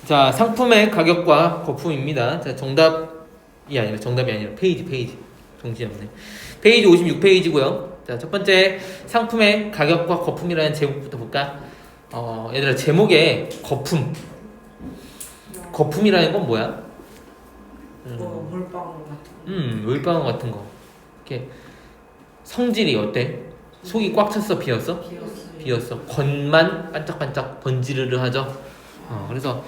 자, 상품의 가격과 거품입니다. 자, 정답이 아니라 페이지. 정신없네. 페이지 56페이지고요. 자, 첫 번째 상품의 가격과 거품이라는 제목부터 볼까? 얘들아, 제목에 거품이라는 건 뭐야? 물방울 같은 거. 물방울 같은 거. 이렇게 성질이 어때? 속이 꽉 찼어, 비었어? 비었어. 겉만 반짝반짝 번지르르 하죠. 그래서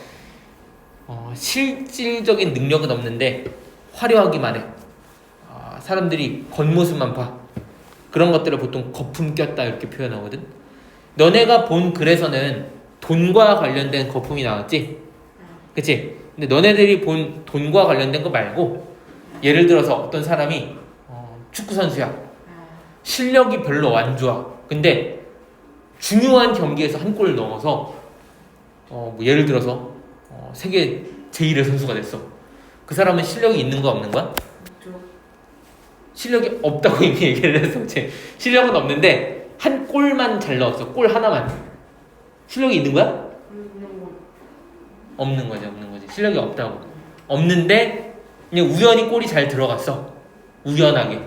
실질적인 능력은 없는데 화려하기만 해. 사람들이 겉모습만 봐. 그런 것들을 보통 거품 꼈다 이렇게 표현하거든. 너네가 본 글에서는 돈과 관련된 거품이 나왔지? 그치? 근데 너네들이 본 돈과 관련된 거 말고 예를 들어서 어떤 사람이 축구선수야. 실력이 별로 안 좋아. 근데 중요한 경기에서 한 골을 넣어서 뭐 예를 들어서 세계 제1의 선수가 됐어. 그 사람은 실력이 있는 거 없는 거야? 실력이 없다고 이미 얘기를 했어. 그치? 실력은 없는데 한 골만 잘 넣었어. 골 하나만. 실력이 있는 거야? 없는 거지. 실력이 없다고. 없는데 그냥 우연히 골이 잘 들어갔어. 우연하게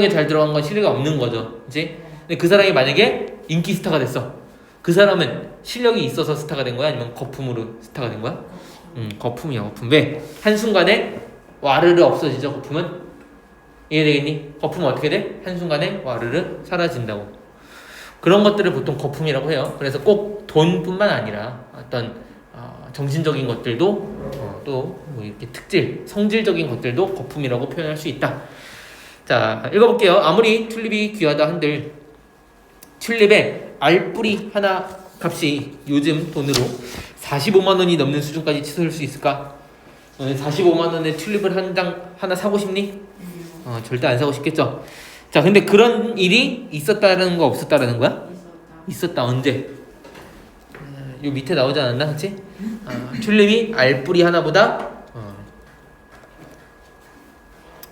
잘 들어간 건 실력이 없는 거죠. 그치? 근데 그 사람이 만약에 인기 스타가 됐어. 그 사람은 실력이 있어서 스타가 된 거야? 아니면 거품으로 스타가 된 거야? 거품이야, 거품. 왜? 한순간에 와르르 없어지죠, 거품은? 이해되겠니? 거품은 어떻게 돼? 한순간에 와르르 사라진다고. 그런 것들을 보통 거품이라고 해요. 그래서 꼭 돈뿐만 아니라 어떤 정신적인 것들도 또 뭐 이렇게 성질적인 것들도 거품이라고 표현할 수 있다. 자, 읽어볼게요. 아무리 튤립이 귀하다 한들 튤립의 알뿌리 하나 값이 요즘 돈으로 45만 원이 넘는 수준까지 치솟을 수 있을까? 45만 원에 튤립을 하나 사고 싶니? 절대 안 사고 싶겠죠. 자, 근데 그런 일이 있었다는 거 없었다라는 거야? 있었다. 언제? 요 밑에 나오지 않았나, 그치? 튤립이 알뿌리 하나보다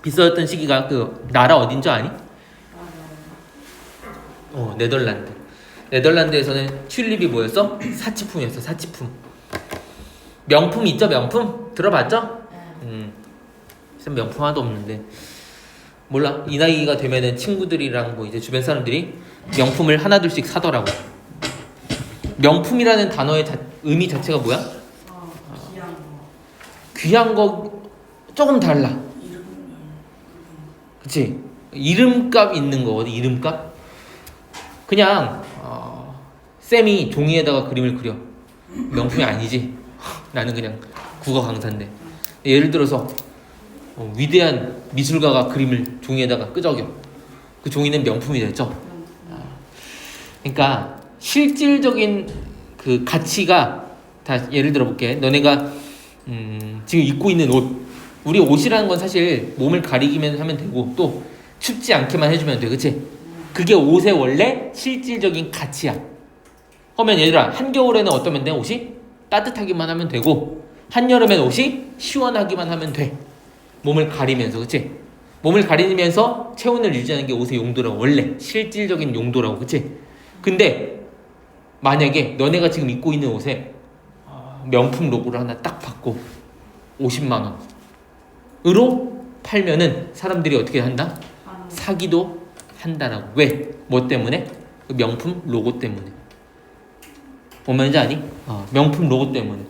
비싸졌던 시기가 그 나라 어딘 줄 아니? 네덜란드. 네덜란드에서는 튤립이 뭐였어? 사치품이었어. 사치품. 명품 있죠? 명품? 들어봤죠? 명품 하나도 없는데 몰라. 이 나이가 되면은 친구들이랑 뭐 이제 주변 사람들이 명품을 하나둘씩 사더라고. 명품이라는 단어의 의미 자체가 뭐야? 귀한 거 조금 달라. 그치? 이름값 있는 거거든. 이름값. 그냥 쌤이 종이에다가 그림을 그려. 명품이 아니지. 나는 그냥 국어 강사인데. 예를 들어서 위대한 미술가가 그림을 종이에다가 끄적여. 그 종이는 명품이 됐죠. 그러니까 실질적인 그 가치가 다 예를 들어 볼게. 너네가 지금 입고 있는 옷. 우리 옷이라는 건 사실 몸을 가리기만 하면 되고 또 춥지 않게만 해주면 돼. 그치? 그게 옷의 원래 실질적인 가치야. 그러면 얘들아, 한겨울에는 어떠면 돼? 옷이? 따뜻하기만 하면 되고 한여름엔 옷이 시원하기만 하면 돼. 몸을 가리면서. 그치? 몸을 가리면서 체온을 유지하는 게 옷의 용도라고. 원래 실질적인 용도라고. 그치? 근데 만약에 너네가 지금 입고 있는 옷에 명품 로고를 하나 딱 받고 50만 원으로 팔면은 사람들이 어떻게 한다? 사기도 한다라고. 왜? 뭐 때문에? 그 명품 로고 때문에. 뭔 말인지 아니? 명품 로고 때문에.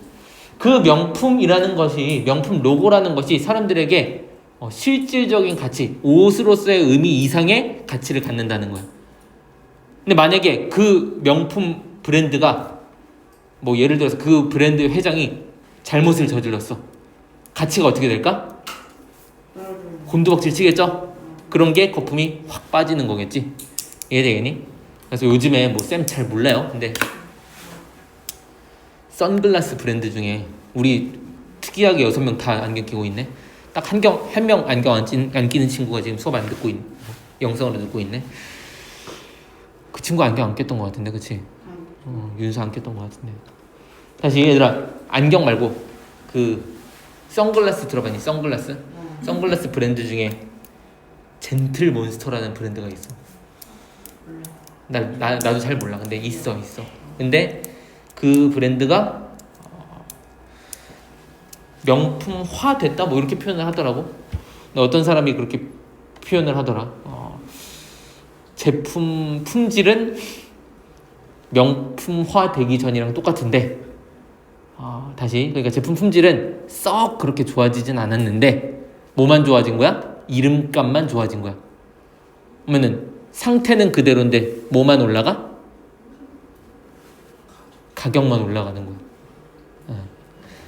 그 명품이라는 것이, 명품 로고라는 것이 사람들에게 실질적인 가치, 옷으로서의 의미 이상의 가치를 갖는다는 거야. 근데 만약에 그 명품 브랜드가 뭐 예를 들어서 그 브랜드 회장이 잘못을 저질렀어. 가치가 어떻게 될까? 곤두박질 치겠죠? 그런 게 거품이 확 빠지는 거겠지. 이해되겠니? 그래서 요즘에 뭐 쌤 잘 몰라요. 근데 선글라스 브랜드 중에 우리 특이하게 6명 다 안경 끼고 있네. 딱 한 명 안경 안 끼는 친구가 지금 수업 안 듣고 영상으로 듣고 있네. 그 친구 안경 안 꼈던 것 같은데, 그치? 윤서 안 꼈던 것 같은데. 사실 얘들아, 안경 말고 그 선글라스 들어봤니? 선글라스 브랜드 중에 젠틀몬스터라는 브랜드가 있어. 나도 잘 몰라. 근데 있어. 근데 그 브랜드가 명품화 됐다 뭐 이렇게 표현을 하더라고. 근데 어떤 사람이 그렇게 표현을 하더라. 제품 품질은 명품화 되기 전이랑 똑같은데 다시 그러니까 제품 품질은 썩 그렇게 좋아지진 않았는데 뭐만 좋아진 거야? 이름값만 좋아진 거야. 그러면은 상태는 그대로인데 뭐만 올라가? 가격만 올라가는 거야.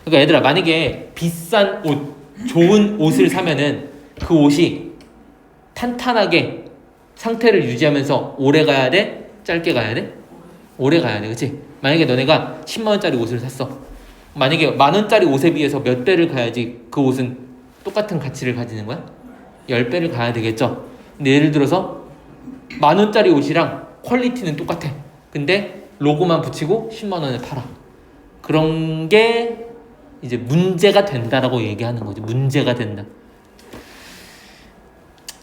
그러니까 얘들아 만약에 비싼 옷, 좋은 옷을 사면은 그 옷이 탄탄하게 상태를 유지하면서 오래 가야 돼? 짧게 가야 돼? 오래 가야 돼, 그치? 만약에 너네가 10만원짜리 옷을 샀어. 만약에 만원짜리 옷에 비해서 몇 배를 가야지 그 옷은 똑같은 가치를 가지는 거야? 10배를 가야 되겠죠? 근데 예를 들어서 만원짜리 옷이랑 퀄리티는 똑같아. 근데 로고만 붙이고 10만원에 팔아. 그런 게 이제 문제가 된다라고 얘기하는 거지. 문제가 된다.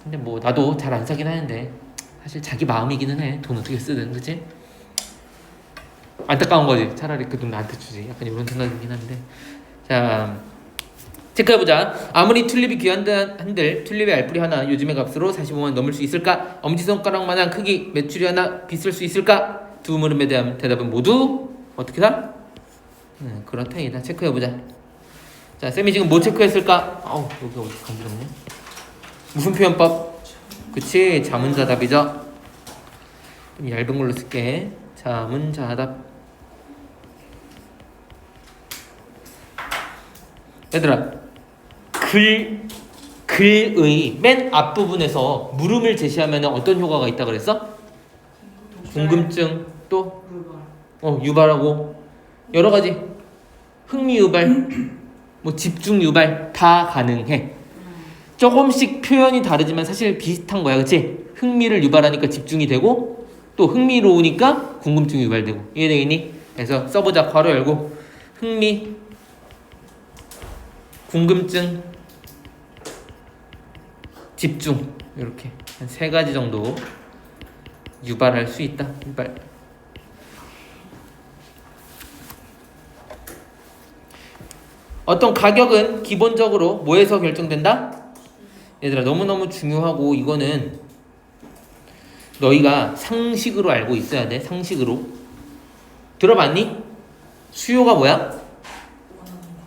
근데 뭐 나도 잘 안 사긴 하는데 사실 자기 마음이기는 해. 돈 어떻게 쓰든, 그치? 안타까운 거지. 차라리 그 돈 나한테 주지. 약간 이런 생각이긴 한데. 자, 체크해보자. 아무리 튤립이 귀한들 튤립의 알뿌리 하나 요즘의 값으로 45만 넘을 수 있을까? 엄지손가락만한 크기 매출이 하나 비쌀 수 있을까? 두 물음에 대한 대답은 모두 어떻게다? 그렇다이다. 체크해보자. 자, 쌤이 지금 뭐 체크했을까? 여기 어디 간지럽네. 무슨 표현법? 그치, 자문자답이죠. 좀 얇은 걸로 쓸게. 자문자답. 얘들아, 글의 맨 앞부분에서 물음을 제시하면 어떤 효과가 있다 그랬어? 궁금증, 또 유발하고 여러 가지 흥미 유발, 뭐 집중 유발 다 가능해. 조금씩 표현이 다르지만 사실 비슷한 거야, 그치? 흥미를 유발하니까 집중이 되고 또 흥미로우니까 궁금증이 유발되고. 이해되겠니? 그래서 써보자. 괄호 열고 흥미, 궁금증, 집중 이렇게 한 3가지 정도 유발할 수 있다. 유발. 어떤 가격은 기본적으로 뭐에서 결정된다? 얘들아 너무너무 중요하고 이거는 너희가 상식으로 알고 있어야 돼. 상식으로. 들어봤니? 수요가 뭐야?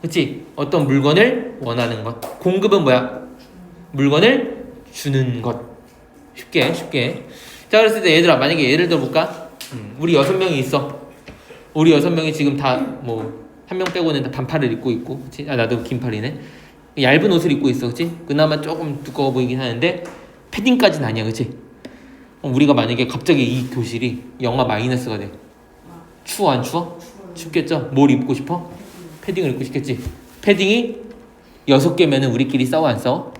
그치? 어떤 물건을 원하는 것. 공급은 뭐야? 물건을 주는 것. 쉽게. 자, 그랬을 때 얘들아 만약에 예를 들어볼까? 우리 6명이 있어. 우리 6명이 지금 다 뭐 한 명 빼고는 다 반팔을 입고 있고, 그치? 나도 긴팔이네. 얇은 옷을 입고 있어, 그치? 그나마 조금 두꺼워 보이긴 하는데 패딩까지는 아니야, 그치? 우리가 만약에 갑자기 이 교실이 영하 마이너스가 돼. 추워 안 추워? 춥겠죠? 뭘 입고 싶어? 패딩을 입고 싶겠지? 패딩이 6개면은 우리끼리 싸워 안 싸워?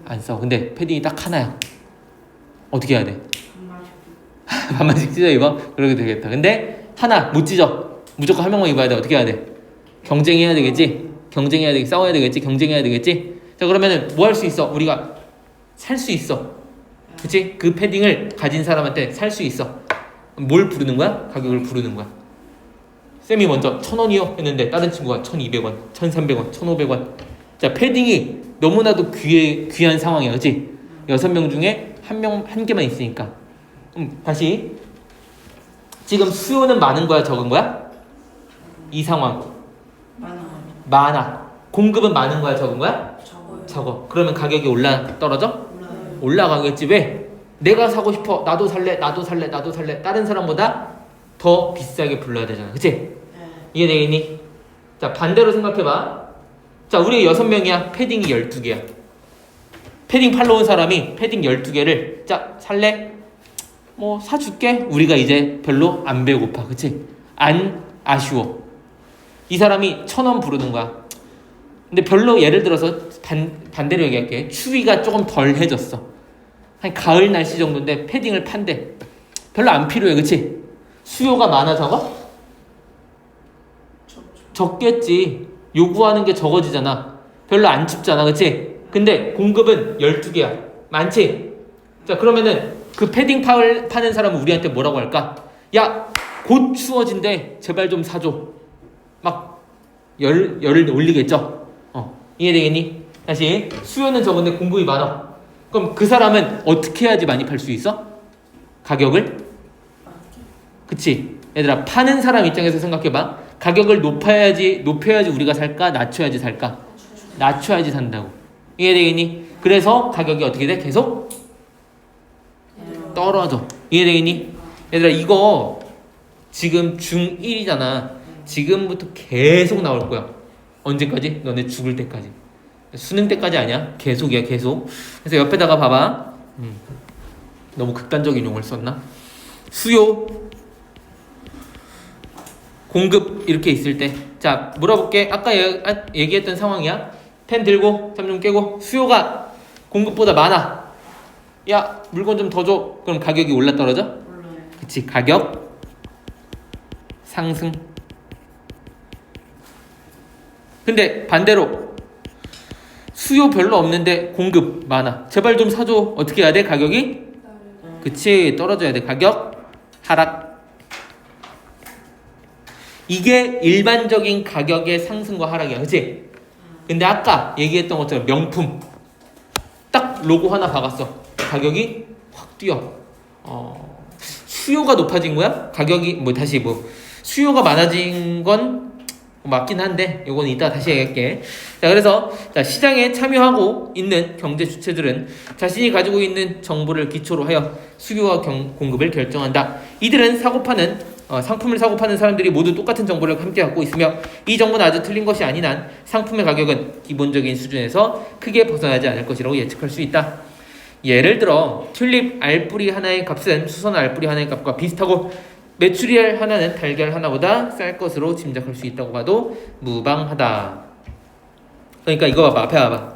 안 싸워. 근데 패딩이 딱 하나야. 어떻게 해야 돼? 반만씩 찢어 입어? 그러게 되겠다. 근데 하나 못 찢어. 무조건 한 명만 입어야 돼. 어떻게 해야 돼? 경쟁해야 되겠지? 싸워야 되겠지? 경쟁해야 되겠지? 자, 그러면은 뭐 할 수 있어? 우리가 살 수 있어. 그치? 그 패딩을 가진 사람한테 살 수 있어. 뭘 부르는 거야? 가격을 부르는 거야. 쌤이 먼저 1,000원이요 했는데 다른 친구가 1,200원, 1,300원, 1,500원. 자, 패딩이 너무나도 귀한 상황이야, 그치? 6명 중에 한 개만 있으니까. 다시. 지금 수요는 많은 거야, 적은 거야? 이 상황. 많아. 공급은 많은 거야, 적은 거야? 적어. 그러면 가격이 떨어져? 올라가겠지. 왜? 내가 사고 싶어. 나도 살래. 다른 사람보다 더 비싸게 불러야 되잖아. 그치? 이해되겠니? 자, 반대로 생각해봐. 자, 우리 6명이야. 패딩이 12개야. 패딩 팔러 온 사람이 패딩 12개를 자, 살래? 뭐 사줄게. 우리가 이제 별로 안 배고파. 그치? 안 아쉬워. 이 사람이 1,000원 부르는 거야. 근데 별로 예를 들어서 반대로 얘기할게. 추위가 조금 덜 해졌어. 한 가을 날씨 정도인데 패딩을 판대. 별로 안 필요해. 그치? 수요가 많아 적어? 적겠지. 요구하는 게 적어지잖아. 별로 안 춥잖아. 그치? 근데 공급은 12개야. 많지? 자, 그러면은 그 패딩 파는 사람은 우리한테 뭐라고 할까? 야, 곧 추워진대. 제발 좀 사줘. 막 열을 올리겠죠? 이해되겠니? 다시 수요는 적은데 공급이 많아. 그럼 그 사람은 어떻게 해야지 많이 팔 수 있어? 가격을? 그치? 얘들아, 파는 사람 입장에서 생각해봐. 가격을 높여야지 우리가 살까? 낮춰야지 살까? 낮춰야지 산다고. 이해되겠니? 그래서 가격이 어떻게 돼? 계속 떨어져. 이해되겠니? 얘들아, 이거 지금 중1이잖아. 지금부터 계속 나올 거야. 언제까지? 너네 죽을 때까지. 수능 때까지 아니야. 계속이야, 계속. 그래서 옆에다가 봐봐. 너무 극단적인 용어를 썼나? 수요, 공급 이렇게 있을 때, 자 물어볼게. 아까 얘기했던 상황이야. 펜 들고 잠 좀 깨고 수요가 공급보다 많아. 야 물건 좀 더 줘. 그럼 가격이 올라 떨어져? 그치, 가격 상승. 근데 반대로 수요 별로 없는데 공급 많아. 제발 좀 사줘. 어떻게 해야 돼? 가격이? 그치, 떨어져야 돼. 가격 하락. 이게 일반적인 가격의 상승과 하락이야. 그치? 근데 아까 얘기했던 것처럼 명품 딱 로고 하나 박았어. 가격이 확 뛰어. 수요가 높아진 거야? 가격이 수요가 많아진 건 맞긴 한데 이건 이따 다시 얘기할게. 자, 그래서 시장에 참여하고 있는 경제 주체들은 자신이 가지고 있는 정보를 기초로 하여 수요와 공급을 결정한다. 이들은 상품을 사고 파는 사람들이 모두 똑같은 정보를 함께 갖고 있으며 이 정보는 아주 틀린 것이 아닌 한 상품의 가격은 기본적인 수준에서 크게 벗어나지 않을 것이라고 예측할 수 있다. 예를 들어 튤립 알뿌리 하나의 값은 수선 알뿌리 하나의 값과 비슷하고 메추리알 하나는 달걀 하나보다 쌀 것으로 짐작할 수 있다고 봐도 무방하다. 그러니까 이거 봐봐. 앞에 봐봐.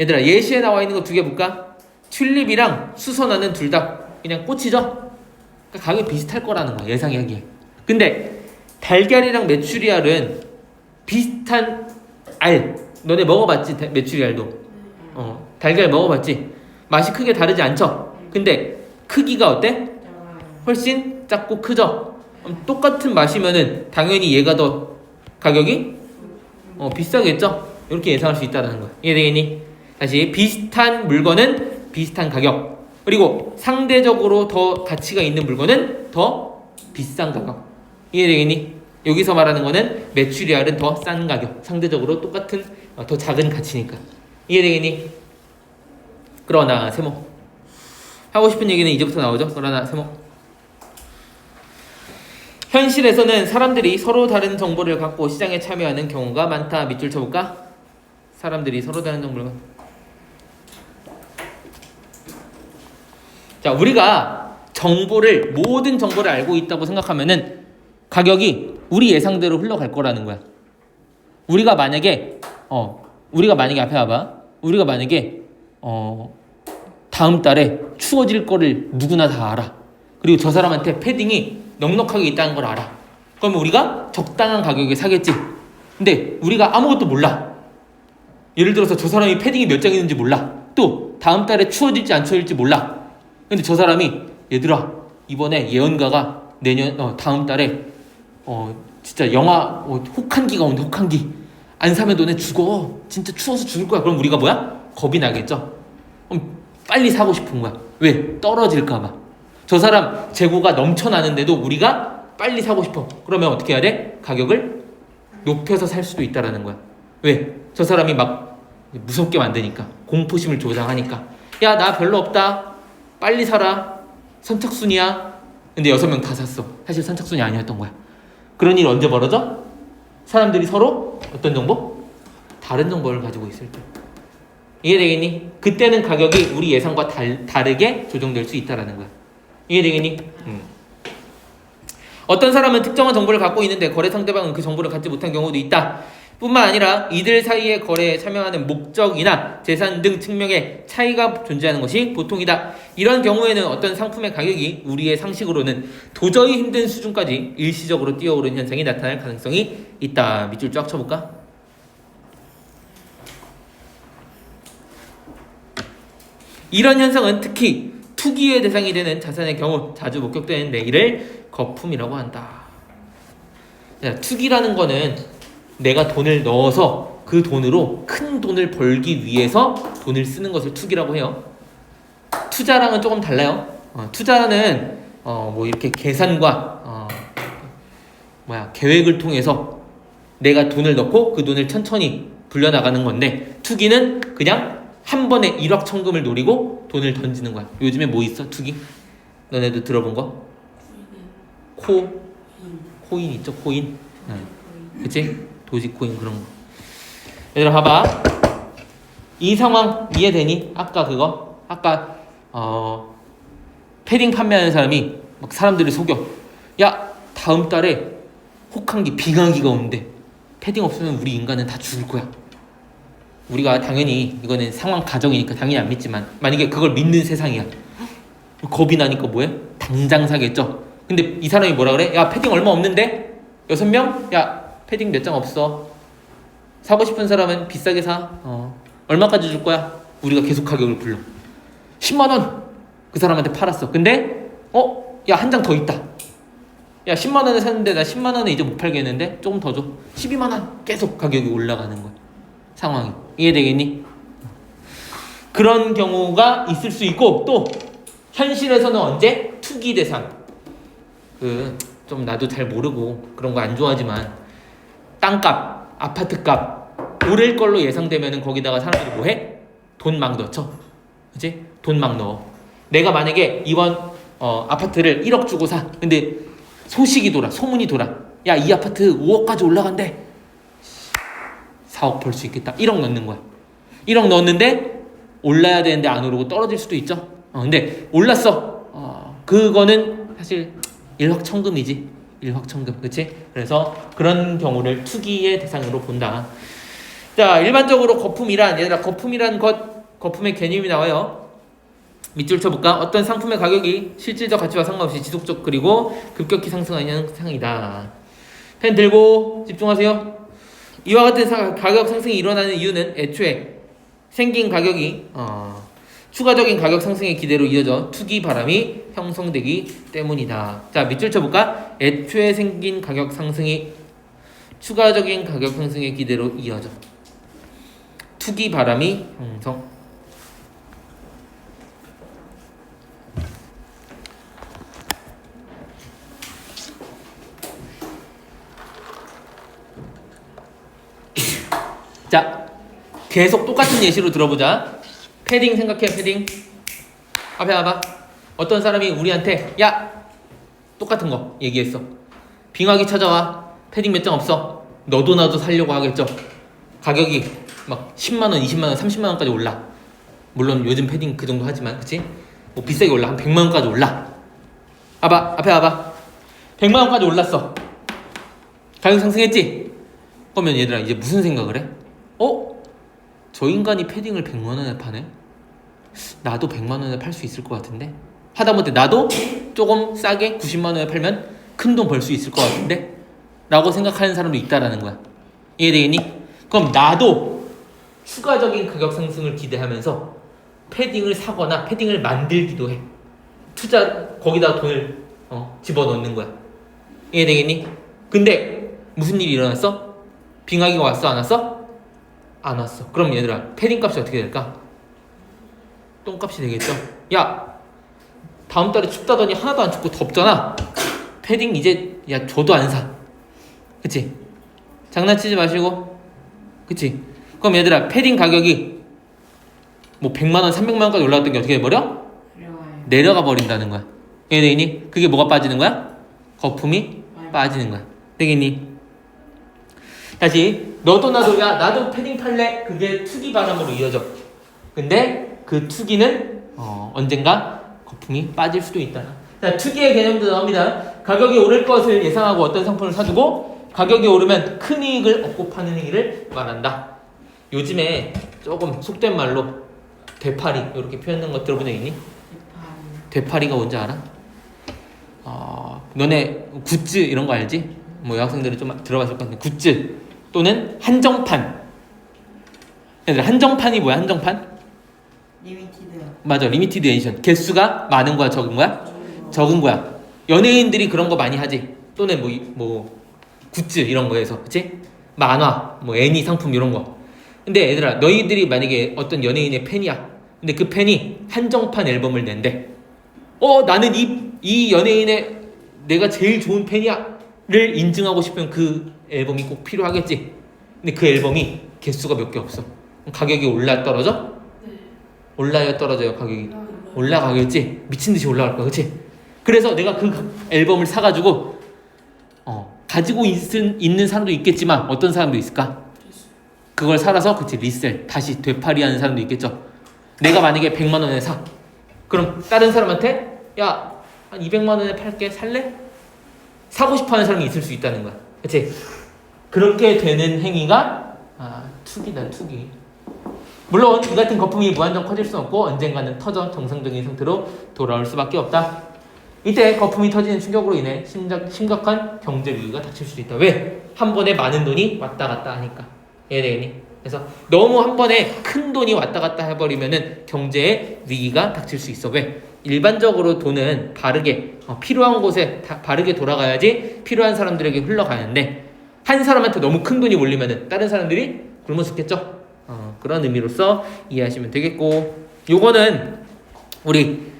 얘들아, 예시에 나와 있는 거 두 개 볼까? 튤립이랑 수선화는 둘 다 그냥 꽃이죠? 그러니까 가격이 비슷할 거라는 거야, 예상하기에. 근데 달걀이랑 메추리알은 비슷한 알. 너네 먹어봤지? 메추리알도. 달걀 먹어봤지? 맛이 크게 다르지 않죠? 근데 크기가 어때? 훨씬 작고 크죠? 똑같은 맛이면은 당연히 얘가 더 가격이 비싸겠죠? 이렇게 예상할 수 있다는 거야. 이해되겠니? 다시, 비슷한 물건은 비슷한 가격, 그리고 상대적으로 더 가치가 있는 물건은 더 비싼 가격. 이해되겠니? 여기서 말하는 거는 메추리알은 더 싼 가격, 상대적으로 똑같은 더 작은 가치니까. 이해되겠니? 그러나 세모, 하고 싶은 얘기는 이제부터 나오죠. 그러나 세모, 현실에서는 사람들이 서로 다른 정보를 갖고 시장에 참여하는 경우가 많다. 밑줄 쳐볼까? 사람들이 서로 다른 정보를. 자, 우리가 모든 정보를 알고 있다고 생각하면은 가격이 우리 예상대로 흘러갈 거라는 거야. 우리가 만약에 앞에 봐봐. 우리가 만약에 다음 달에 추워질 거를 누구나 다 알아. 그리고 저 사람한테 패딩이 넉넉하게 있다는 걸 알아. 그러면 우리가 적당한 가격에 사겠지. 근데 우리가 아무것도 몰라. 예를 들어서 저 사람이 패딩이 몇 장 있는지 몰라. 또 다음 달에 추워질지 안 추워질지 몰라. 근데 저 사람이, 얘들아 이번에 예언가가 다음 달에 진짜 영하 혹한기가 온다. 혹한기. 안 사면 너네 죽어. 진짜 추워서 죽을 거야. 그럼 우리가 뭐야? 겁이 나겠죠. 그럼 빨리 사고 싶은 거야. 왜? 떨어질까 봐. 저 사람 재고가 넘쳐나는데도 우리가 빨리 사고 싶어. 그러면 어떻게 해야 돼? 가격을 높여서 살 수도 있다라는 거야. 왜? 저 사람이 막 무섭게 만드니까, 공포심을 조장하니까. 야, 나 별로 없다. 빨리 사라. 선착순이야. 근데 6명 다 샀어. 사실 선착순이 아니었던 거야. 그런 일 언제 벌어져? 사람들이 서로 어떤 정보? 다른 정보를 가지고 있을 때. 이해되겠니? 그때는 가격이 우리 예상과 다르게 조정될 수 있다라는 거야. 이해되겠니? 어떤 사람은 특정한 정보를 갖고 있는데 거래 상대방은 그 정보를 갖지 못한 경우도 있다. 뿐만 아니라 이들 사이의 거래에 참여하는 목적이나 재산 등 측면에 차이가 존재하는 것이 보통이다. 이런 경우에는 어떤 상품의 가격이 우리의 상식으로는 도저히 힘든 수준까지 일시적으로 뛰어오른 현상이 나타날 가능성이 있다. 밑줄 쫙 쳐볼까? 이런 현상은 특히 투기의 대상이 되는 자산의 경우 자주 목격되는 이를 거품이라고 한다. 자, 투기라는 거는 내가 돈을 넣어서 그 돈으로 큰 돈을 벌기 위해서 돈을 쓰는 것을 투기라고 해요. 투자랑은 조금 달라요. 투자는 뭐 이렇게 계산과 계획을 통해서 내가 돈을 넣고 그 돈을 천천히 불려나가는 건데, 투기는 그냥 한 번에 일확천금을 노리고 돈을 던지는 거야. 요즘에 뭐 있어? 투기? 너네도 들어본 거? 코인 있죠? 코인. 그치? 도지코인 그런 거. 얘들아 봐봐. 이 상황 이해되니? 아까 패딩 판매하는 사람이 막 사람들을 속여. 야, 다음 달에 혹한기 빙하기가 오는데 패딩 없으면 우리 인간은 다 죽을 거야. 우리가 당연히, 이거는 상황 가정이니까 당연히 안 믿지만, 만약에 그걸 믿는 세상이야. 겁이 나니까 뭐해? 당장 사겠죠. 근데 이 사람이 뭐라 그래? 야, 패딩 얼마 없는데? 6명? 야, 패딩 몇 장 없어. 사고 싶은 사람은 비싸게 사. 얼마까지 줄 거야? 우리가 계속 가격을 불러. 10만 원! 그 사람한테 팔았어. 근데 야, 한 장 더 있다. 야, 10만 원에 샀는데 나 10만 원에 이제 못 팔겠는데? 조금 더 줘. 12만 원! 계속 가격이 올라가는 거야. 상황이. 이해되겠니? 그런 경우가 있을 수 있고, 또 현실에서는 언제? 투기 대상. 좀 나도 잘 모르고 그런 거 안 좋아하지만, 땅값, 아파트값 오를 걸로 예상되면은 거기다가 사람들이 뭐해? 돈 막 넣죠. 그치? 돈 막 넣어. 내가 만약에 이번 아파트를 1억 주고 사. 근데 소식이 돌아, 소문이 돌아. 야, 이 아파트 5억까지 올라간대. 4억 벌 수 있겠다. 1억 넣는 거야. 1억 넣었는데 올라야 되는데 안 오르고 떨어질 수도 있죠. 근데 올랐어. 그거는 사실 일확천금이지. 일확천금. 그치? 그래서 그런 경우를 투기의 대상으로 본다. 자, 일반적으로 얘들아, 거품의 개념이 나와요. 밑줄 쳐볼까? 어떤 상품의 가격이 실질적 가치와 상관없이 지속적 그리고 급격히 상승하는 상황이다. 펜 들고 집중하세요. 이와 같은 가격 상승이 일어나는 이유는 애초에 생긴 가격이 추가적인 가격 상승의 기대로 이어져 투기 바람이 형성되기 때문이다. 자, 밑줄 쳐볼까? 애초에 생긴 가격 상승이 추가적인 가격 상승의 기대로 이어져 투기 바람이 형성. 자, 계속 똑같은 예시로 들어보자. 패딩 생각해. 패딩 앞에 와봐. 어떤 사람이 우리한테 야, 똑같은 거 얘기했어. 빙하기 찾아와. 패딩 몇 장 없어. 너도 나도 살려고 하겠죠. 가격이 막 10만원, 20만원, 30만원까지 올라. 물론 요즘 패딩 그 정도 하지만, 그치? 뭐 비싸게 올라. 한 100만원까지 올라. 앞에 와봐. 100만원까지 올랐어. 가격 상승했지? 그러면 얘들아 이제 무슨 생각을 해? 저 인간이 패딩을 100만원에 파네? 나도 100만원에 팔 수 있을 것 같은데? 하다못해 나도 조금 싸게 90만원에 팔면 큰 돈 벌 수 있을 것 같은데? 라고 생각하는 사람도 있다라는 거야. 이해되겠니? 그럼 나도 추가적인 가격 상승을 기대하면서 패딩을 사거나 패딩을 만들기도 해. 거기다 돈을 집어넣는 거야. 이해되겠니? 근데 무슨 일이 일어났어? 빙하기가 왔어? 안 왔어? 안 왔어. 그럼 얘들아, 패딩 값이 어떻게 될까? 똥값이 되겠죠? 야, 다음 달에 춥다더니 하나도 안 춥고 덥잖아. 패딩 이제 줘도 안 사. 그치? 장난치지 마시고. 그치? 그럼 얘들아, 패딩 가격이 뭐 100만원, 300만원까지 올라갔던 게 어떻게 돼버려? 내려가 버린다는 거야. 되겠니? 그게 뭐가 빠지는 거야? 거품이 빠지는 거야. 되겠니? 다시, 너도 나도 패딩 팔래. 그게 투기 바람으로 이어져. 근데 그 투기는 언젠가 거품이 빠질 수도 있다. 자, 투기의 개념도 나옵니다. 가격이 오를 것을 예상하고 어떤 상품을 사두고 가격이 오르면 큰 이익을 얻고 파는 행위를 말한다. 요즘에 조금 속된 말로 되팔이 이렇게 표현된 거 들어본 적 있니? 되팔이가 뭔지 알아? 너네 굿즈 이런 거 알지? 뭐 여학생들은 좀 들어봤을 것 같은데, 굿즈 또는 한정판. 얘들 한정판이 뭐야? 한정판? 리미티드. 맞아, 리미티드 에디션. 개수가 많은 거야, 적은 거야? 적은 거야. 연예인들이 그런 거 많이 하지. 또는 뭐 굿즈 이런 거에서, 그치? 만화, 뭐 애니 상품 이런 거. 근데 얘들아, 너희들이 만약에 어떤 연예인의 팬이야. 근데 그 팬이 한정판 앨범을 낸대. 나는 이 연예인의 내가 제일 좋은 팬이야를 인증하고 싶으면 그 앨범이 꼭 필요하겠지. 근데 그 앨범이 개수가 몇 개 없어. 그럼 가격이 올라 떨어져? 네. 올라요 떨어져요 가격이? 올라가겠지. 미친 듯이 올라갈 거야, 그렇지? 그래서 내가 그 앨범을 사가지고 가지고 있는 사람도 있겠지만 어떤 사람도 있을까? 그걸 살아서 그치 리셀 다시 되팔이하는 사람도 있겠죠. 내가 만약에 100만 원에 사. 그럼 다른 사람한테 야, 한 200만 원에 팔게 살래? 사고 싶어하는 사람이 있을 수 있다는 거야, 그치? 그렇게 되는 행위가 투기다, 투기. 물론 이 같은 거품이 무한정 커질 수는 없고 언젠가는 터져 정상적인 상태로 돌아올 수밖에 없다. 이때 거품이 터지는 충격으로 인해 심각한 경제 위기가 닥칠 수도 있다. 왜? 한 번에 많은 돈이 왔다 갔다 하니까. 이해되겠니? 그래서 너무 한 번에 큰 돈이 왔다 갔다 해버리면은 경제에 위기가 닥칠 수 있어. 왜? 일반적으로 돈은 바르게 필요한 곳에 바르게 돌아가야지 필요한 사람들에게 흘러가는데 한 사람한테 너무 큰 돈이 몰리면은 다른 사람들이 굶어 죽겠죠. 그런 의미로서 이해하시면 되겠고, 요거는 우리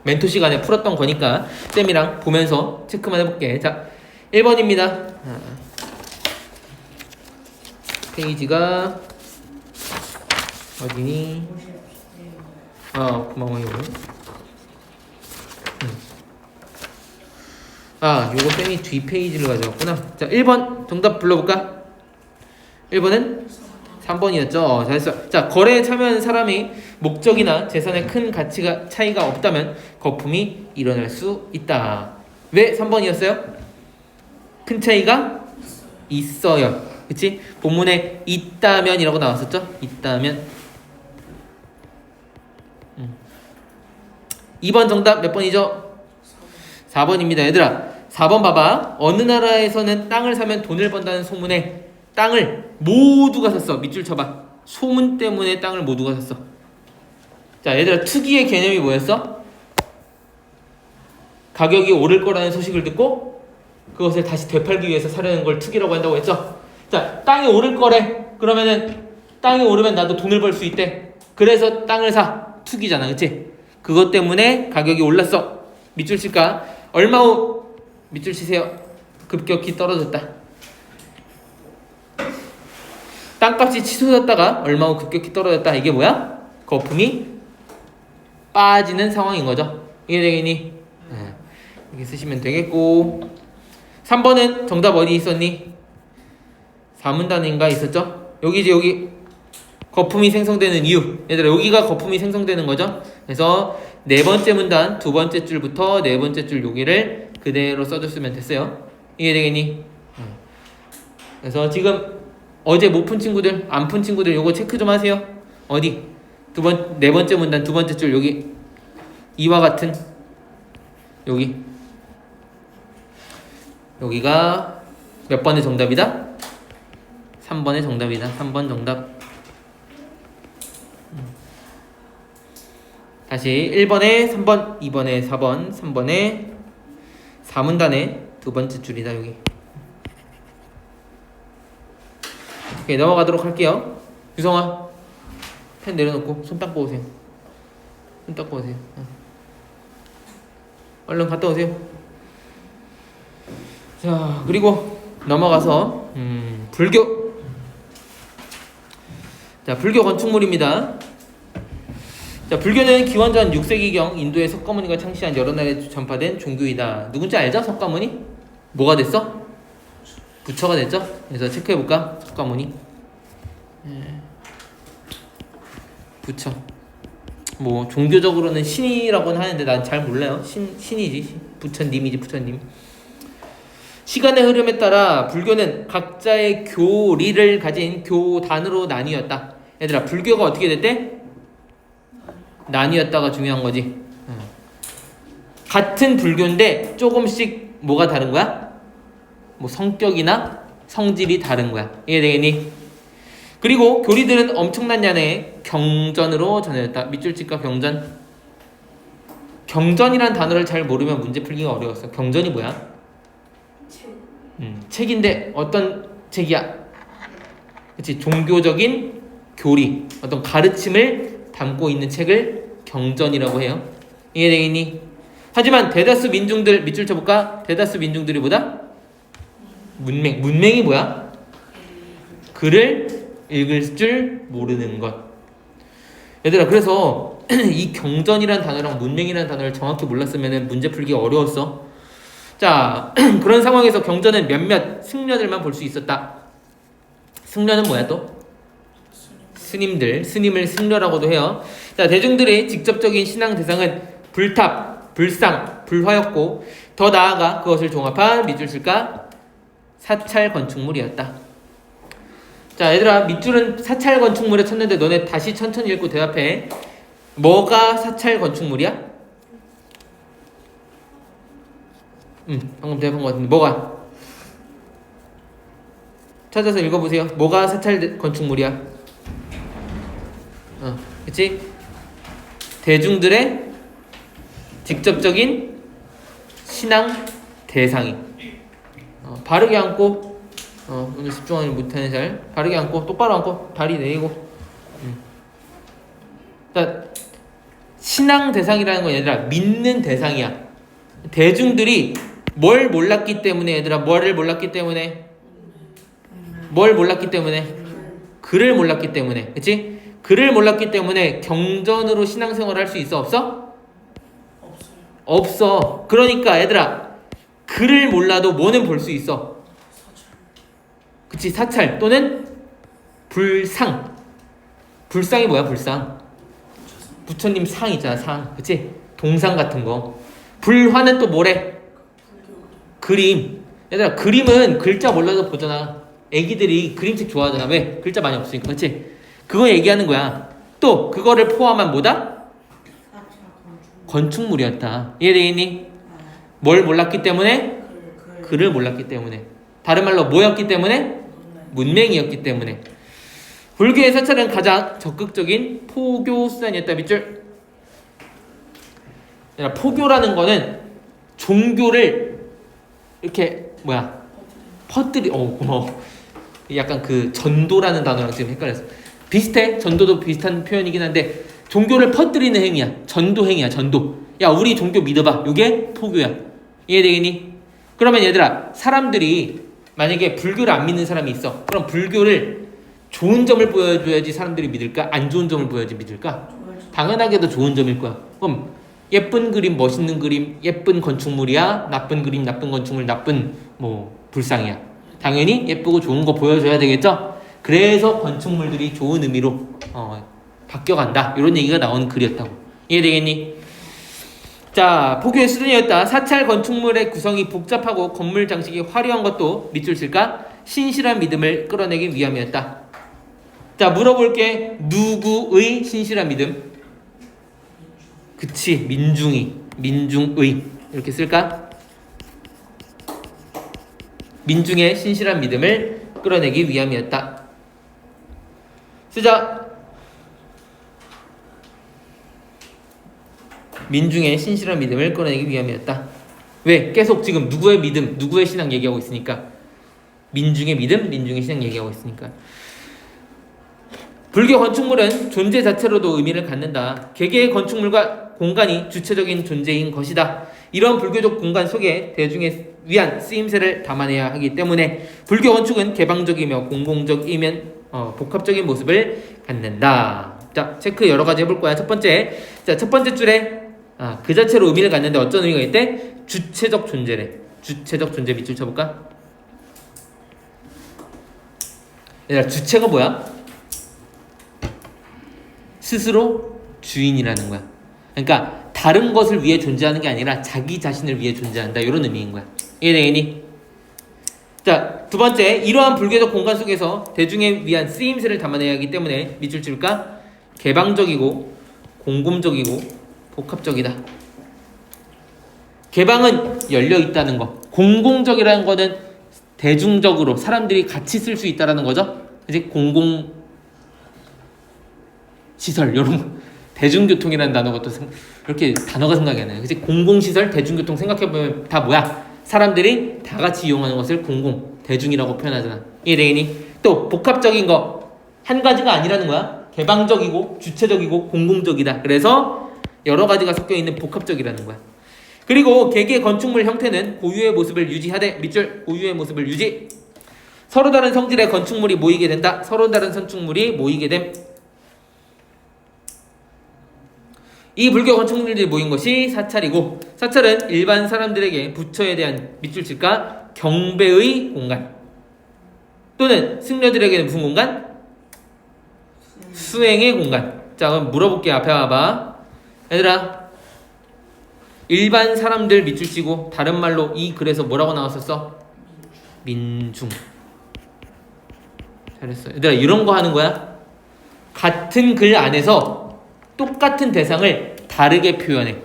멘토 시간에 풀었던 거니까 쌤이랑 보면서 체크만 해볼게. 자, 1번입니다. 페이지가 어디니? 고마워요. 요거 쌤이 뒤 페이지를 가져왔구나. 자, 1번 정답 불러볼까? 1번은 3번이었죠. 잘했어. 자, 거래에 참여하는 사람이 목적이나 재산에 큰 가치가 차이가 없다면 거품이 일어날 수 있다. 왜 3번이었어요? 큰 차이가 있어요. 그치? 본문에 있다면 이라고 나왔었죠? 있다면. 2번 정답 몇 번이죠? 4번입니다. 얘들아, 4번 봐봐. 어느 나라에서는 땅을 사면 돈을 번다는 소문에 땅을 모두가 샀어. 밑줄 쳐봐. 소문 때문에 땅을 모두가 샀어. 자, 얘들아, 투기의 개념이 뭐였어? 가격이 오를 거라는 소식을 듣고 그것을 다시 되팔기 위해서 사려는 걸 투기라고 한다고 했죠. 자, 땅이 오를 거래. 그러면은 땅이 오르면 나도 돈을 벌 수 있대. 그래서 땅을 사. 투기잖아, 그치? 그것 때문에 가격이 올랐어. 밑줄 칠까? 얼마 후 밑줄 치세요. 급격히 떨어졌다. 땅값이 치솟았다가 얼마 후 급격히 떨어졌다. 이게 뭐야? 거품이 빠지는 상황인 거죠. 이해되겠니? 이렇게 쓰시면 되겠고, 3번은 정답 어디 있었니? 4문단인가 있었죠? 여기지, 여기. 거품이 생성되는 이유. 얘들아, 여기가 거품이 생성되는 거죠. 그래서 네 번째 문단 두 번째 줄부터 네 번째 줄 여기를 그대로 써줬으면 됐어요. 이해되겠니? 그래서 지금 어제 못 푼 친구들, 안 푼 친구들 요거 체크 좀 하세요. 어디? 네 번째 문단 두 번째 줄 여기. 이와 같은 여기. 여기가 몇 번의 정답이다? 3번의 정답이다. 3번 정답. 다시 1번에 3번, 2번에 4번, 3번에 4문단의 두 번째 줄이다. 여기. 오케이, 넘어가도록 할게요. 유성아, 펜 내려놓고 손 닦고 오세요. 손 닦고 오세요. 얼른 갔다 오세요. 자, 그리고 넘어가서 불교. 자, 불교 건축물입니다. 자, 불교는 기원전 6세기경 인도의 석가모니가 창시한 여러 나라에 전파된 종교이다. 누군지 알죠? 석가모니? 뭐가 됐어? 부처가 됐죠? 그래서 체크해볼까? 석가모니. 부처. 뭐 종교적으로는 신이라고는 하는데 난 잘 몰라요. 신이지. 부처님이지, 부처님. 시간의 흐름에 따라 불교는 각자의 교리를 가진 교단으로 나뉘었다. 얘들아, 불교가 어떻게 됐대? 나뉘었다가 중요한 거지. 같은 불교인데 조금씩 뭐가 다른 거야? 뭐 성격이나 성질이 다른 거야. 이해되겠니? 그리고 교리들은 엄청난 양의 경전으로 전해졌다. 밑줄 칠까? 경전. 경전이란 단어를 잘 모르면 문제 풀기가 어려웠어. 경전이 뭐야? 책인데 어떤 책이야. 그치? 종교적인 교리, 어떤 가르침을 담고 있는 책을 경전이라고 해요. 이해되겠니? 하지만 대다수 민중들, 밑줄 쳐볼까? 대다수 민중들이 뭐다? 문맹이 뭐야? 글을 읽을 줄 모르는 것. 얘들아, 그래서 이 경전이라는 단어랑 문맹이라는 단어를 정확히 몰랐으면 문제 풀기가 어려웠어. 자, 그런 상황에서 경전은 몇몇 승려들만 볼 수 있었다. 승려는 뭐야 또? 스님들, 스님을 승려라고도 해요. 자, 대중들의 직접적인 신앙 대상은 불탑, 불상, 불화였고 더 나아가 그것을 종합한 밑줄 칠까? 사찰 건축물이었다. 자, 얘들아, 밑줄은 사찰 건축물에 쳤는데 너네 다시 천천히 읽고 대답해. 뭐가 사찰 건축물이야? 방금 대답한 것 같은데 뭐가? 찾아서 읽어보세요. 뭐가 사찰 건축물이야? 그치? 대중들의 직접적인 신앙 대상이 바르게 앉고 오늘 집중하지 못하는 잘 바르게 앉고 똑바로 앉고 다리 내리고 그러니까 신앙 대상이라는 건 얘들아 믿는 대상이야. 대중들이 뭘 몰랐기 때문에 얘들아 뭐를 몰랐기 때문에 뭘 몰랐기 때문에 글을 몰랐기 때문에 그치? 글을 몰랐기 때문에 경전으로 신앙생활을 할 수 있어 없어? 없어. 그러니까 얘들아 글을 몰라도 뭐는 볼 수 있어? 그치? 사찰 또는 불상. 불상이 뭐야? 불상 부처님 상 있잖아. 상 그치? 동상 같은 거. 불화는 또 뭐래? 그림. 얘들아 그림은 글자 몰라도 보잖아. 애기들이 그림책 좋아하잖아. 왜? 글자 많이 없으니까. 그치? 그거 얘기하는 거야. 또 그거를 포함한 뭐다? 건축물이었다. 이해되겠니? 뭘 몰랐기 때문에? 글을 몰랐기 때문에. 다른 말로 뭐였기 때문에? 문맹이었기 때문에. 불교의 사찰은 가장 적극적인 포교 수단이었다. 밑줄. 포교라는 거는 종교를 이렇게 퍼뜨리. 고마워. 약간 그 전도라는 단어랑 지금 헷갈렸어. 비슷해. 전도도 비슷한 표현이긴 한데 종교를 퍼뜨리는 행위야. 전도 행위야. 전도. 야 우리 종교 믿어봐. 이게 포교야. 이해되겠니? 그러면 얘들아 사람들이 만약에 불교를 안 믿는 사람이 있어. 그럼 불교를 좋은 점을 보여줘야지 사람들이 믿을까? 안 좋은 점을 보여야지 믿을까? 당연하게도 좋은 점일 거야. 그럼 예쁜 그림, 멋있는 그림, 예쁜 건축물이야? 나쁜 그림, 나쁜 건축물, 나쁜 불상이야? 당연히 예쁘고 좋은 거 보여줘야 되겠죠? 그래서 건축물들이 좋은 의미로 바뀌어간다. 이런 얘기가 나오는 글이었다고. 이해되겠니? 자, 포교의 수준이었다. 사찰 건축물의 구성이 복잡하고 건물 장식이 화려한 것도 밑줄 칠까? 신실한 믿음을 끌어내기 위함이었다. 자, 물어볼게. 누구의 신실한 믿음? 그치, 민중의 이렇게 쓸까? 민중의 신실한 믿음을 끌어내기 위함이었다. 쓰자. 민중의 신실한 믿음을 끌어내기 위함이었다. 왜? 계속 지금 누구의 믿음, 누구의 신앙 얘기하고 있으니까. 민중의 믿음, 민중의 신앙 얘기하고 있으니까. 불교 건축물은 존재 자체로도 의미를 갖는다. 개개의 건축물과 공간이 주체적인 존재인 것이다. 이런 불교적 공간 속에 대중에 위한 쓰임새를 담아내야 하기 때문에 불교 건축은 개방적이며 공공적이면 복합적인 모습을 갖는다. 자, 체크 여러 가지 해볼 거야. 첫 번째, 첫 번째 줄에 그 자체로 의미를 갖는데 어떤 의미가 있대? 주체적 존재래. 주체적 존재 밑줄 쳐볼까? 얘들아, 주체가 뭐야? 스스로 주인이라는 거야. 그러니까 다른 것을 위해 존재하는 게 아니라 자기 자신을 위해 존재한다. 이런 의미인 거야. 이해되겠니? 자, 두 번째, 이러한 불교적 공간 속에서 대중에 위한 쓰임새를 담아내야 하기 때문에 밑줄 칠까? 개방적이고 공공적이고 복합적이다. 개방은 열려 있다는 거. 공공적이라는 거는 대중적으로 사람들이 같이 쓸 수 있다는 거죠. 이제 공공 시설, 여러분 대중교통이라는 단어가 또 이렇게 단어가 생각이 안 나요. 그치? 공공시설, 대중교통 생각해보면 다 뭐야? 사람들이 다 같이 이용하는 것을 공공, 대중이라고 표현하잖아. 이해되니? 또 복합적인 거 한 가지가 아니라는 거야. 개방적이고 주체적이고 공공적이다. 그래서 여러 가지가 섞여 있는 복합적이라는 거야. 그리고 개개의 건축물 형태는 고유의 모습을 유지하되 밑줄 고유의 모습을 유지. 서로 다른 성질의 건축물이 모이게 된다. 서로 다른 건축물이 모이게 됨. 이 불교 건축물들이 모인 것이 사찰이고 사찰은 일반 사람들에게 부처에 대한 밑줄 칠까 경배의 공간 또는 승려들에게는 무슨 공간? 수행의 공간. 자 그럼 물어볼게. 앞에 와봐. 얘들아 일반 사람들 밑줄 치고 다른 말로 이 글에서 뭐라고 나왔었어? 민중. 잘했어. 얘들아 이런 거 하는 거야. 같은 글 안에서 똑같은 대상을 다르게 표현해.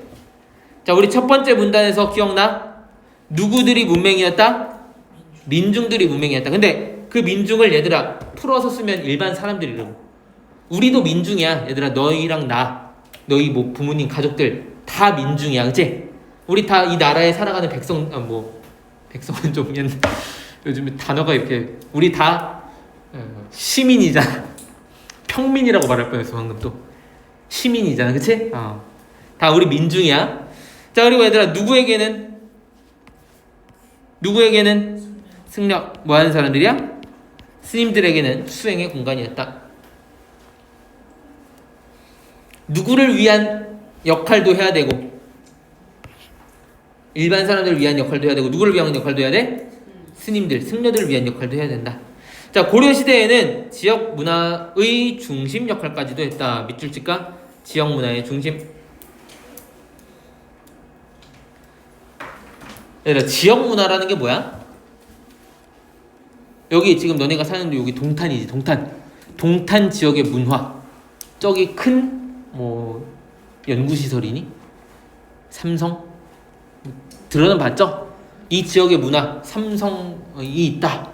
자 우리 첫 번째 문단에서 기억나? 누구들이 문맹이었다? 민중들이 문맹이었다. 근데 그 민중을 얘들아 풀어서 쓰면 일반 사람들이라고. 우리도 민중이야. 얘들아 너희랑 나 너희 뭐 부모님 가족들 다 민중이야. 그치? 우리 다 이 나라에 살아가는 백성 백성은 좀 옛날 요즘에 단어가 이렇게 우리 다 시민이잖아. 평민이라고 말할 뻔했어 방금. 또 시민이잖아. 그치? 다 우리 민중이야. 자 그리고 얘들아 누구에게는 승려 뭐 하는 사람들이야? 스님들에게는 수행의 공간이었다. 누구를 위한 역할도 해야 되고 일반 사람들을 위한 역할도 해야 되고 누구를 위한 역할도 해야 돼? 스님들, 승려들을 위한 역할도 해야 된다. 자 고려시대에는 지역 문화의 중심 역할까지도 했다. 밑줄 칠까? 지역 문화의 중심. 얘들아 지역 문화라는 게 뭐야? 여기 지금 너네가 사는 여기 동탄이지. 동탄 지역의 문화. 저기 큰 뭐 연구시설이니? 삼성? 들어는 봤죠? 이 지역의 문화 삼성이 있다.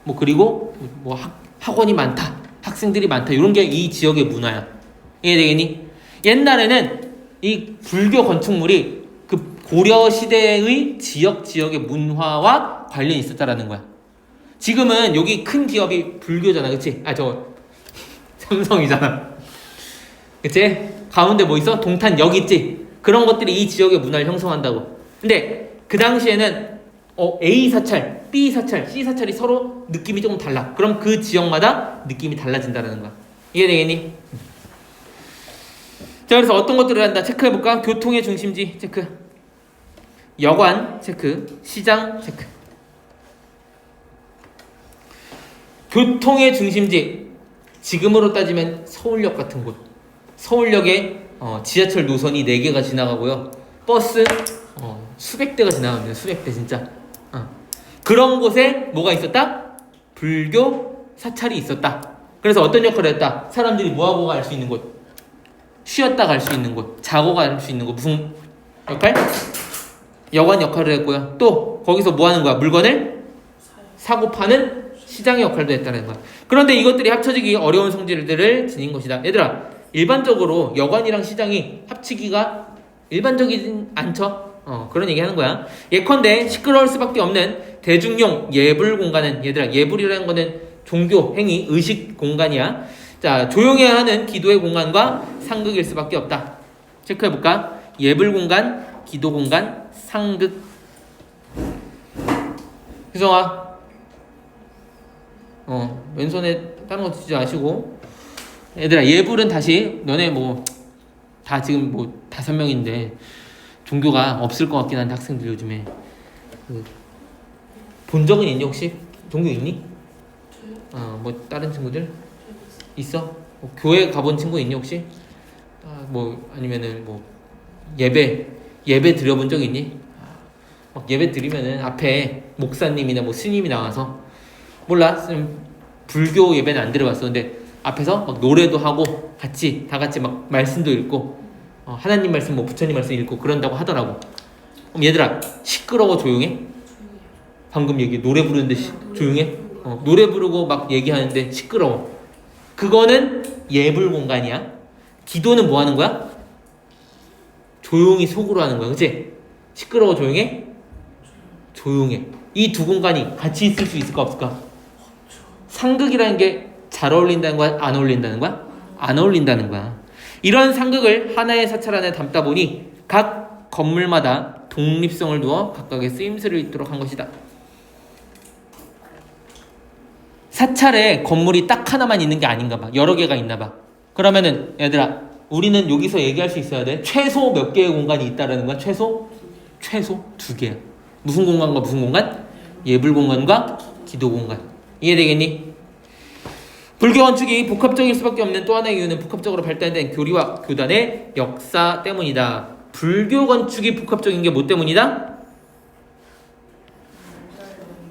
뭐 그리고 뭐 학원이 많다. 학생들이 많다. 이런 게 이 지역의 문화야. 이해되겠니? 옛날에는 이 불교 건축물이 그 고려 시대의 지역의 문화와 관련이 있었다라는 거야. 지금은 여기 큰 기업이 불교잖아. 그치? 삼성이잖아. 그치? 가운데 뭐 있어? 동탄역 있지? 그런 것들이 이 지역의 문화를 형성한다고. 근데 그 당시에는 A 사찰, B 사찰, C 사찰이 서로 느낌이 조금 달라. 그럼 그 지역마다 느낌이 달라진다는 거야. 이해되겠니? 자 그래서 어떤 것들을 한다 체크해볼까? 교통의 중심지 체크, 여관 체크, 시장 체크. 교통의 중심지 지금으로 따지면 서울역 같은 곳. 서울역에 지하철 노선이 4개가 지나가고요. 버스 수백 대가 지나갑니다. 수백 대 진짜. 그런 곳에 뭐가 있었다? 불교 사찰이 있었다. 그래서 어떤 역할을 했다? 사람들이 뭐하고 갈 수 있는 곳, 쉬었다 갈 수 있는 곳, 자고 갈 수 있는 곳. 무슨 역할? 여관 역할을 했고요. 또 거기서 뭐 하는 거야? 물건을 사고 파는 시장의 역할도 했다는 거야. 그런데 이것들이 합쳐지기 어려운 성질들을 지닌 것이다. 얘들아 일반적으로 여관이랑 시장이 합치기가 일반적이진 않죠. 그런 얘기 하는 거야. 예컨대 시끄러울 수밖에 없는 대중용 예불 공간은 얘들아 예불이라는 거는 종교, 행위, 의식 공간이야. 자 조용해야 하는 기도의 공간과 상극일 수밖에 없다. 체크해볼까? 예불 공간, 기도 공간, 상극. 희성아 왼손에 다른 거 쓰지 마시고. 얘들아 예불은 다시 너네 뭐 다 지금 뭐 5명인데 종교가 없을 것 같긴 한데 학생들 요즘에 본 적은 있니 혹시? 종교 있니? 뭐 다른 친구들 있어? 뭐 교회 가본 친구 있니 혹시? 뭐 아니면은 뭐 예배 드려본 적 있니? 막 예배 드리면은 앞에 목사님이나 뭐 스님이 나와서 몰라 불교 예배는 안 들어봤어. 근데 앞에서 막 노래도 하고 다 같이 막 말씀도 읽고 하나님 말씀 뭐 부처님 말씀 읽고 그런다고 하더라고. 그럼 얘들아 시끄러워 조용해? 방금 얘기 노래 부르는데 조용해? 노래 부르고 막 얘기하는데 시끄러워. 그거는 예불 공간이야. 기도는 뭐 하는 거야? 조용히 속으로 하는 거야. 그치? 시끄러워 조용해? 조용해. 이 두 공간이 같이 있을 수 있을까 없을까? 상극이라는 게 잘 어울린다는 거야? 안 어울린다는 거야? 안 어울린다는 거야. 이런 상극을 하나의 사찰 안에 담다 보니 각 건물마다 독립성을 두어 각각의 쓰임새를 잇도록 한 것이다. 사찰에 건물이 딱 하나만 있는 게 아닌가 봐. 여러 개가 있나 봐. 그러면은 얘들아, 우리는 여기서 얘기할 수 있어야 돼. 최소 몇 개의 공간이 있다라는 거야? 최소 2개야. 무슨 공간과 무슨 공간? 예불 공간과 기도 공간. 이해되겠니? 불교 건축이 복합적일 수밖에 없는 또 하나의 이유는 복합적으로 발달된 교리와 교단의 역사 때문이다. 불교 건축이 복합적인 게 뭐 때문이다?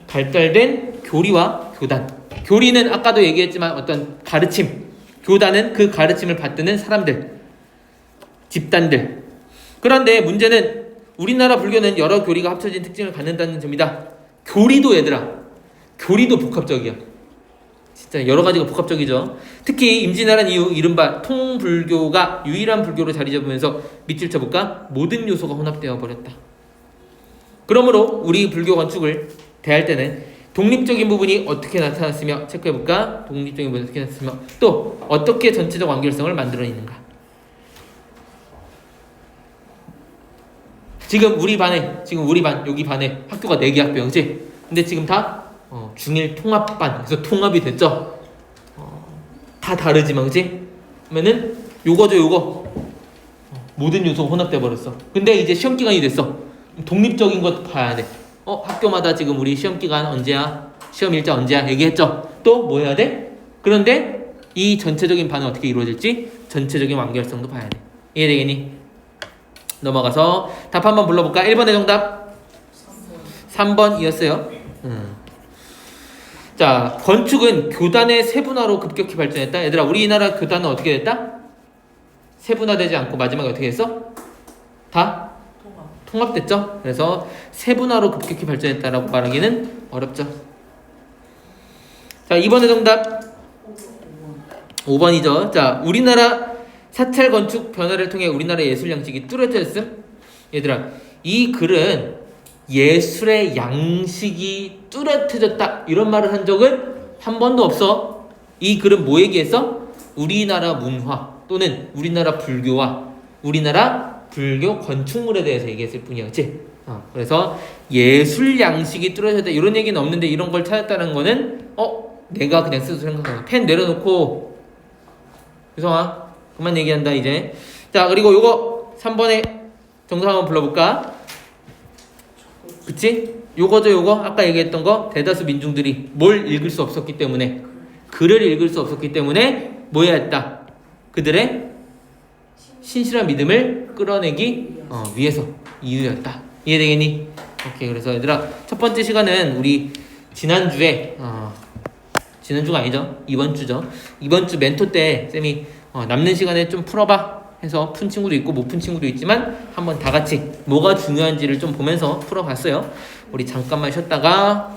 발달된 교리와 교단. 교리는 아까도 얘기했지만 어떤 가르침, 교단은 그 가르침을 받드는 사람들, 집단들. 그런데 문제는 우리나라 불교는 여러 교리가 합쳐진 특징을 갖는다는 점이다. 교리도 얘들아, 교리도 복합적이야. 진짜 여러 가지가 복합적이죠. 특히 임진왜란 이후 이른바 통불교가 유일한 불교로 자리 잡으면서 밑줄 쳐볼까? 모든 요소가 혼합되어 버렸다. 그러므로 우리 불교 건축을 대할 때는 독립적인 부분이 어떻게 나타났으며 체크해볼까? 독립적인 부분이 어떻게 나타났으며 또 어떻게 전체적 완결성을 만들어내는가? 지금 우리 반 여기 반에 학교가 4개 학교, 그치? 근데 지금 다 중일 통합반, 그래서 통합이 됐죠? 다 다르지만, 그치? 그러면은 요거 모든 요소가 혼합돼 버렸어. 근데 이제 시험 기간이 됐어. 독립적인 것 봐야 돼. 학교마다 지금 우리 시험 기간 언제야? 시험 일자 언제야? 얘기했죠? 또 뭐 해야 돼? 그런데 이 전체적인 반은 어떻게 이루어질지 전체적인 완결성도 봐야 돼. 이해되겠니? 넘어가서 답 한번 불러볼까? 1번의 정답 3번이었어요. 자, 건축은 교단의 세분화로 급격히 발전했다. 얘들아, 우리나라 교단은 어떻게 됐다? 세분화되지 않고 마지막에 어떻게 했어? 다 통합됐죠? 그래서 세분화로 급격히 발전했다라고 말하기는 어렵죠. 자, 2번의 정답 5번이죠. 자, 우리나라 사찰 건축 변화를 통해 우리나라 예술 양식이 뚜렷해졌음. 얘들아, 이 글은 예술의 양식이 뚜렷해졌다 이런 말을 한 적은 한 번도 없어. 이 글은 뭐 얘기했어? 우리나라 문화 또는 우리나라 불교와 우리나라 불교 건축물에 대해서 얘기했을 뿐이야, 그치? 그래서 예술 양식이 뚜렷해졌다 이런 얘기는 없는데 이런 걸 찾았다는 거는 내가 그냥 스스로 생각하는 펜 내려놓고 유성아 그만 얘기한다 이제. 자, 그리고 요거 3번에 정답 한번 불러볼까? 그치? 요거죠, 요거 아까 얘기했던 거. 대다수 민중들이 뭘 읽을 수 없었기 때문에, 글을 읽을 수 없었기 때문에 뭐 해야 했다? 그들의 신실한 믿음을 끌어내기 위해서 이유였다. 이해되겠니? 오케이. 그래서 얘들아, 첫 번째 시간은 우리 지난주에 지난주가 아니죠, 이번 주죠. 이번 주 멘토 때 쌤이 남는 시간에 좀 풀어봐 해서 푼 친구도 있고 못 푼 친구도 있지만 한번 다 같이 뭐가 중요한지를 좀 보면서 풀어봤어요. 우리 잠깐만 쉬었다가